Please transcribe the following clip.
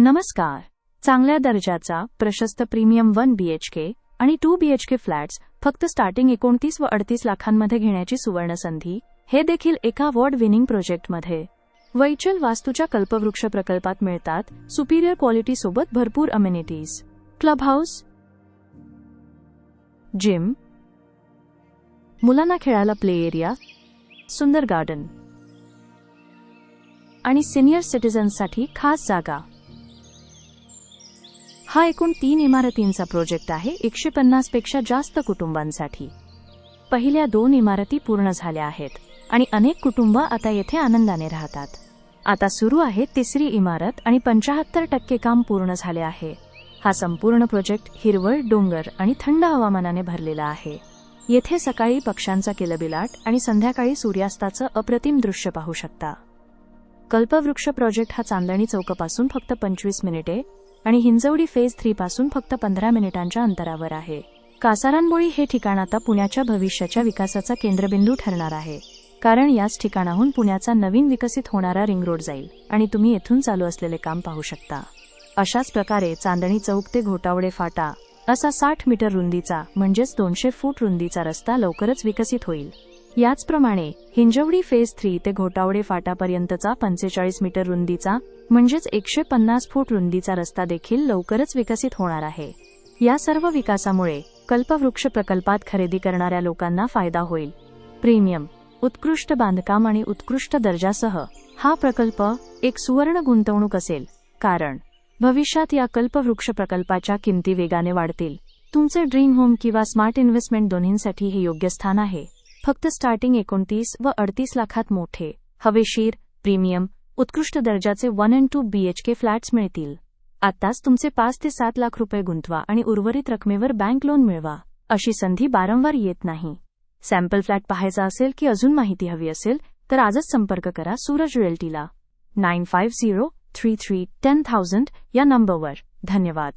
नमस्कार. चांगल्या दर्जाचा प्रशस्त प्रीमियम 1 BHK आणि 2 BHK फ्लॅट्स फक्त स्टार्टिंग 29 व 38 लाखांमध्ये घेण्याची सुवर्णसंधी, हे देखील एका अवॉर्ड विनिंग प्रोजेक्टमध्ये. वैचल वास्तूच्या कल्पवृक्ष प्रकल्पात मिळतात सुपीरियर क्वालिटी सोबत भरपूर अमेनिटीज. क्लब हाऊस, जिम, मुलांना खेळायला प्ले एरिया, सुंदर गार्डन आणि सिनियर सिटीजन्ससाठी खास जागा. हा एकूण 3 इमारतींचा प्रोजेक्ट आहे 150 पेक्षा जास्त कुटुंबांसाठी. पहिल्या 2 इमारती पूर्ण झाल्या आहेत आणि अनेक कुटुंब आता येथे आनंदाने राहतात. आता सुरू आहे तिसरी इमारत आणि 75% काम पूर्ण झाले आहे. हा संपूर्ण प्रोजेक्ट हिरवळ, डोंगर आणि थंड हवामानाने भरलेला आहे. येथे सकाळी पक्ष्यांचा किलबिलाट आणि संध्याकाळी सूर्यास्ताचं अप्रतिम दृश्य पाहू शकता. कल्पवृक्ष प्रोजेक्ट हा चांदणी चौकापासून फक्त 25 मिनिटे आणि हिंजवडी फेज 3 पासून फक्त 15 मिनिटांच्या अंतरावर आहे. कासारांबोळी हे ठिकाण आता पुण्याच्या भविष्याच्या विकासाचा केंद्रबिंदू ठरणार आहे, कारण याच ठिकाणाहून पुण्याचा नवीन विकसित होणारा रिंग रोड जाईल आणि तुम्ही येथून चालू असलेले काम पाहू शकता. अशाच प्रकारे चांदणी चौक ते घोटावडे फाटा असा 60 मीटर रुंदीचा म्हणजेच 200 फूट रुंदीचा रस्ता लवकरच विकसित होईल. याचप्रमाणे हिंजवडी फेज 3 ते घोटावडे फाटापर्यंतचा 45 मीटर रुंदीचा म्हणजेच 150 फूट रुंदीचा रस्ता देखील लवकरच विकसित होणार आहे. या सर्व विकासामुळे कल्पवृक्ष प्रकल्पात खरेदी करणाऱ्या लोकांना फायदा होईल. प्रीमियम, उत्कृष्ट बांधकाम आणि उत्कृष्ट दर्जासह हा प्रकल्प एक सुवर्ण गुंतवणूक असेल, कारण भविष्यात या कल्पवृक्ष प्रकल्पाच्या किमती वेगाने वाढतील. तुमचे ड्रीम होम किंवा स्मार्ट इन्व्हेस्टमेंट दोन्हींसाठी हे योग्य स्थान आहे. फक्त स्टार्टिंग 29 व 38 लाखात मोठे, हवेशीर, प्रीमियम, उत्कृष्ट दर्जाचे 1 आणि 2 BHK फ्लॅट्स मिळतील. आत्ताच तुमचे 5 ते 7 लाख रुपये गुंतवा आणि उर्वरित रकमेवर बँक लोन मिळवा. अशी संधी वारंवार येत नाही. सॅम्पल फ्लॅट पाहायचा असेल की अजून माहिती हवी असेल तर आजच संपर्क करा सूरज रिअल्टीला 9503310000 या नंबरवर. धन्यवाद.